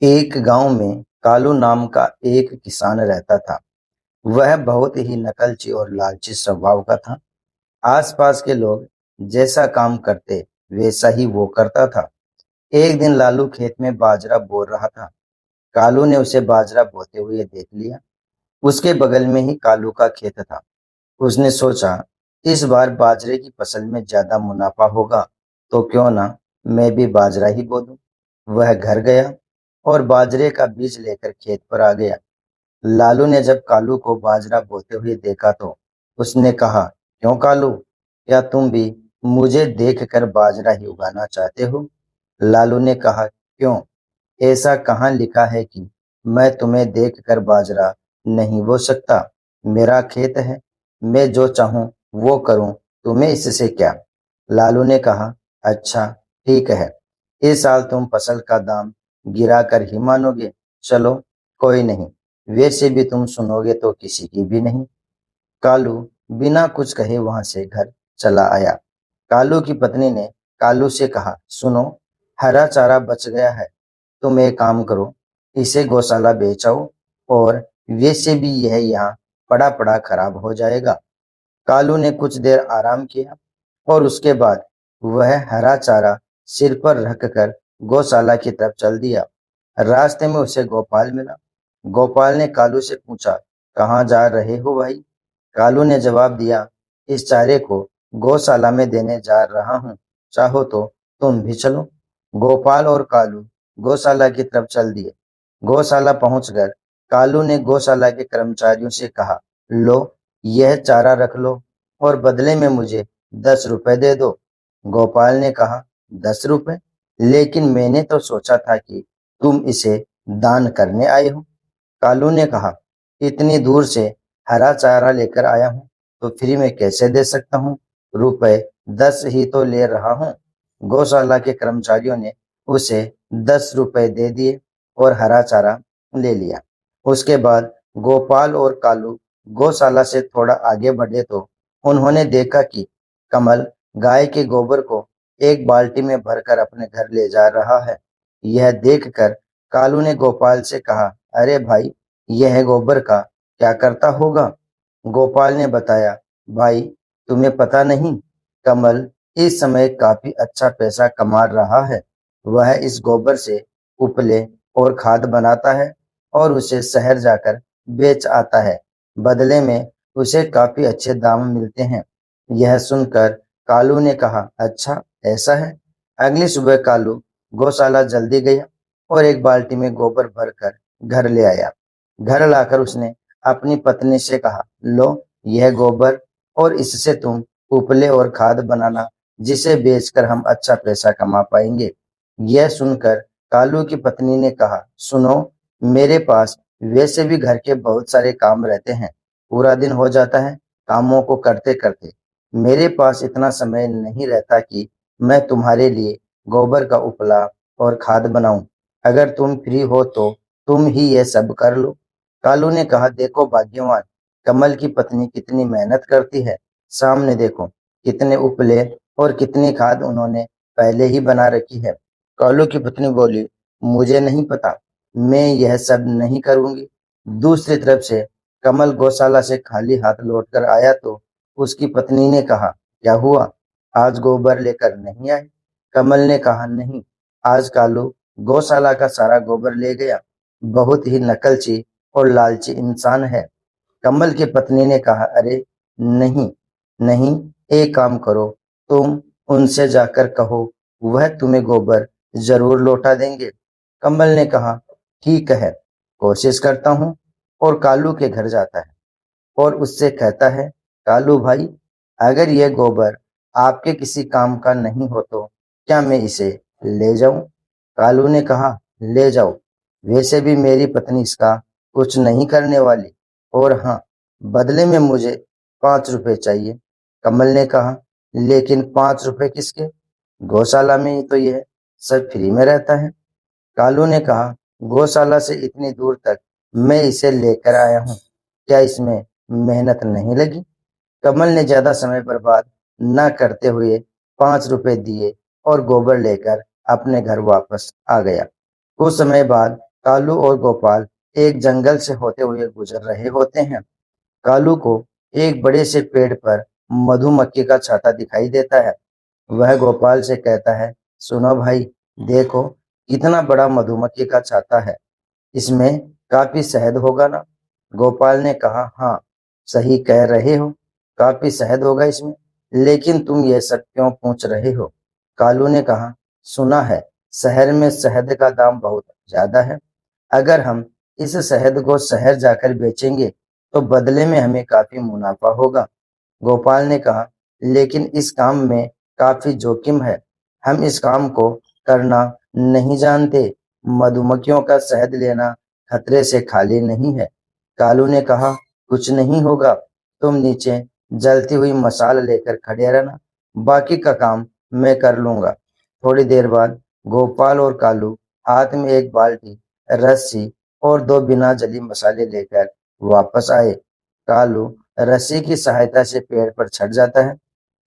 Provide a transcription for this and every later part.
एक गांव में कालू नाम का एक किसान रहता था। वह बहुत ही नकलची और लालची स्वभाव का था। आसपास के लोग जैसा काम करते वैसा ही वो करता था। एक दिन लालू खेत में बाजरा बो रहा था। कालू ने उसे बाजरा बोते हुए देख लिया। उसके बगल में ही कालू का खेत था। उसने सोचा, इस बार बाजरे की फसल में ज्यादा मुनाफा होगा, तो क्यों ना मैं भी बाजरा ही बो दूं। वह घर गया और बाजरे का बीज लेकर खेत पर आ गया। लालू ने जब कालू को बाजरा बोते हुए देखा तो उसने कहा, क्यों कालू, क्या तुम भी मुझे देखकर बाजरा ही उगाना चाहते हो? लालू ने कहा, क्यों? ऐसा कहाँ लिखा है कि मैं तुम्हें देखकर बाजरा नहीं बो सकता? मेरा खेत है, मैं जो चाहूं वो करूं, तुम्हें इससे क्या? लालू ने कहा, अच्छा, ठीक है, इस साल तुम फसल का दाम गिरा कर ही मानोगे। चलो, कोई नहीं, वैसे भी तुम सुनोगे तो किसी की भी नहीं। कालू बिना कुछ कहे वहां से घर चला आया। कालू की पत्नी ने कालू से कहा, सुनो, हरा चारा बच गया है, तुम एक काम करो, इसे गौशाला बेचाओ, और वैसे भी यह यहाँ पड़ा पड़ा खराब हो जाएगा। कालू ने कुछ देर आराम किया और उसके बाद वह हरा चारा सिर पर रखकर गौशाला की तरफ चल दिया। रास्ते में उसे गोपाल मिला। गोपाल ने कालू से पूछा, कहाँ जा रहे हो भाई? कालू ने जवाब दिया, इस चारे को गौशाला में देने जा रहा हूँ, चाहो तो तुम भी चलो। गोपाल और कालू गौशाला की तरफ चल दिए। गौशाला पहुंचकर कालू ने गौशाला के कर्मचारियों से कहा, लो, यह चारा रख लो और बदले में मुझे 10 रुपए दे दो। गोपाल ने कहा, 10 रुपए? लेकिन मैंने तो सोचा था कि तुम इसे दान करने आए हो। कालू ने कहा, इतनी दूर से हरा चारा लेकर आया हूँ तो फ्री में कैसे दे सकता हूँ? रुपए 10 ही तो ले रहा हूँ। गौशाला के कर्मचारियों ने उसे 10 रुपए दे दिए और हरा चारा ले लिया। उसके बाद गोपाल और कालू गौशाला से थोड़ा आगे बढ़े तो उन्होंने देखा कि कमल गाय के गोबर को एक बाल्टी में भरकर अपने घर ले जा रहा है। यह देखकर कालू ने गोपाल से कहा, अरे भाई, यह गोबर का क्या करता होगा? गोपाल ने बताया, भाई, तुम्हें पता नहीं, कमल इस समय काफी अच्छा पैसा कमा रहा है। वह इस गोबर से उपले और खाद बनाता है और उसे शहर जाकर बेच आता है। बदले में उसे काफी अच्छे दाम मिलते हैं। यह सुनकर कालू ने कहा, अच्छा, ऐसा है? अगली सुबह कालू गौशाला जल्दी गया और एक बाल्टी में गोबर भरकर घर ले आया। घर लाकर उसने अपनी पत्नी से कहा, लो, यह गोबर, और इससे तुम उपले और खाद बनाना, जिसे बेचकर हम अच्छा पैसा कमा पाएंगे। यह सुनकर कालू की पत्नी ने कहा, सुनो, मेरे पास वैसे भी घर के बहुत सारे काम रहते हैं, पूरा दिन हो जाता है कामों को करते करते। मेरे पास इतना समय नहीं रहता कि मैं तुम्हारे लिए गोबर का उपला और खाद बनाऊं। अगर तुम फ्री हो तो तुम ही ये सब कर लो। कालू ने कहा, देखो भाग्यवान, कमल की पत्नी कितनी मेहनत करती है। सामने देखो, कितने उपले और कितनी खाद उन्होंने पहले ही बना रखी है। कालू की पत्नी बोली, मुझे नहीं पता, मैं यह सब नहीं करूंगी। दूसरी तरफ से कमल गौशाला से खाली हाथ लौटकर आया तो उसकी पत्नी ने कहा, क्या हुआ, आज गोबर लेकर नहीं आए? कमल ने कहा, नहीं, आज कालू गौशाला का सारा गोबर ले गया। बहुत ही नकलची और लालची इंसान है। कमल की पत्नी ने कहा, अरे नहीं, नहीं, एक काम करो, तुम उनसे जाकर कहो, वह तुम्हें गोबर जरूर लौटा देंगे। कमल ने कहा, ठीक है, कोशिश करता हूँ, और कालू के घर जाता है और उससे कहता है, कालू भाई, अगर यह गोबर आपके किसी काम का नहीं हो तो क्या मैं इसे ले जाऊं? कालू ने कहा, ले जाओ, वैसे भी मेरी पत्नी इसका कुछ नहीं करने वाली, और हाँ, बदले में मुझे 5 रुपए चाहिए। कमल ने कहा, लेकिन 5 रुपए किसके? गौशाला में ही तो यह सब फ्री में रहता है। कालू ने कहा, गौशाला से इतनी दूर तक मैं इसे लेकर आया हूँ, क्या इसमें मेहनत नहीं लगी? कमल ने ज्यादा समय बर्बाद न करते हुए 5 रुपए दिए और गोबर लेकर अपने घर वापस आ गया। कुछ समय बाद कालू और गोपाल एक जंगल से होते हुए गुजर रहे होते हैं। कालू को एक बड़े से पेड़ पर मधुमक्खी का छाता दिखाई देता है। वह गोपाल से कहता है, सुनो भाई, देखो कितना बड़ा मधुमक्खी का छाता है। इसमें काफी शहद होगा ना? गोपाल ने कहा, हाँ, सही कह रहे हो, काफी शहद होगा इसमें, लेकिन तुम ये सब क्यों पूछ रहे हो? कालू ने कहा, सुना है शहर में शहद का दाम बहुत ज्यादा है। अगर हम इस शहद को शहर जाकर बेचेंगे तो बदले में हमें काफी मुनाफा होगा। गोपाल ने कहा, लेकिन इस काम में काफी जोखिम है, हम इस काम को करना नहीं जानते। मधुमक्खियों का शहद लेना खतरे से खाली नहीं है। कालू ने कहा, कुछ नहीं होगा, तुम नीचे जलती हुई मशाल लेकर खड़े रहना, बाकी का काम मैं कर लूंगा। थोड़ी देर बाद गोपाल और कालू हाथ में एक बाल्टी, रस्सी और दो बिना जली मसाले लेकर वापस आए। कालू रस्सी की सहायता से पेड़ पर चढ़ जाता है।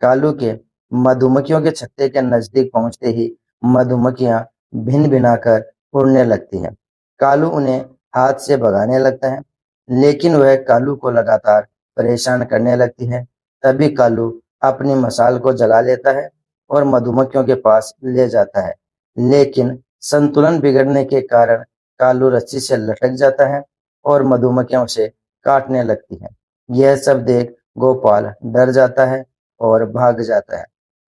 कालू के मधुमक्खियों के छत्ते के नजदीक पहुंचते ही मधुमक्खियां भिन भिनाकर उड़ने लगती हैं। कालू उन्हें हाथ से भगाने लगता है, लेकिन वह कालू को लगातार परेशान करने लगती है। तभी कालू अपनी मशाल को जला लेता है और मधुमक्खियों के पास ले जाता है, लेकिन संतुलन बिगड़ने के कारण कालू रस्सी से लटक जाता है और मधुमक्खियों से काटने लगती है। यह सब देख गोपाल डर जाता है और भाग जाता है।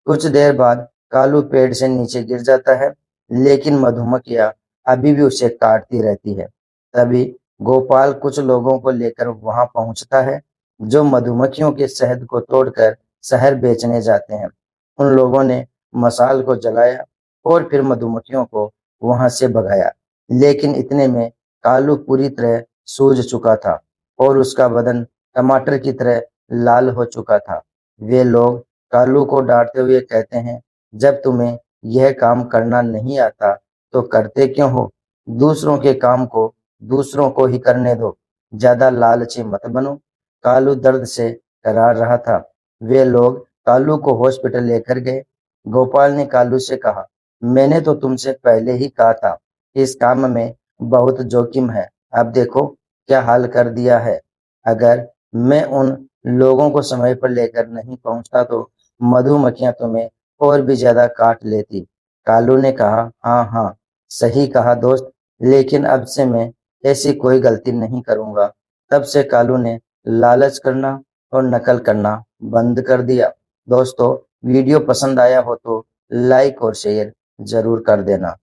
कुछ देर बाद कालू पेड़ से नीचे गिर जाता है, लेकिन मधुमक्खियां अभी भी उसे काटती रहती है। तभी गोपाल कुछ लोगों को लेकर वहां पहुंचता है, जो मधुमक्खियों के शहद को तोड़कर शहर बेचने जाते हैं। उन लोगों ने मशाल को जलाया और फिर मधुमक्खियों को वहां से भगाया, लेकिन इतने में कालू पूरी तरह सूज चुका था और उसका बदन टमाटर की तरह लाल हो चुका था। वे लोग कालू को डांटते हुए कहते हैं, जब तुम्हें यह काम करना नहीं आता तो करते क्यों हो? दूसरों के काम को दूसरों को ही करने दो, ज्यादा लालची मत बनो। कालू दर्द से करार रहा था। वे लोग कालू को हॉस्पिटल लेकर गए। गोपाल ने कालू से कहा, मैंने तो तुमसे पहले ही कहा था, इस काम में बहुत जोखिम है, अब देखो क्या हाल कर दिया है। अगर मैं उन लोगों को समय पर लेकर नहीं पहुंचता तो मधुमक्खियां तुम्हें और भी ज्यादा काट लेती। कालू ने कहा, हाँ हाँ, सही कहा दोस्त, लेकिन अब से मैं ऐसी कोई गलती नहीं करूंगा। तब से कालू ने लालच करना और नकल करना बंद कर दिया। दोस्तों, वीडियो पसंद आया हो तो लाइक और शेयर जरूर कर देना।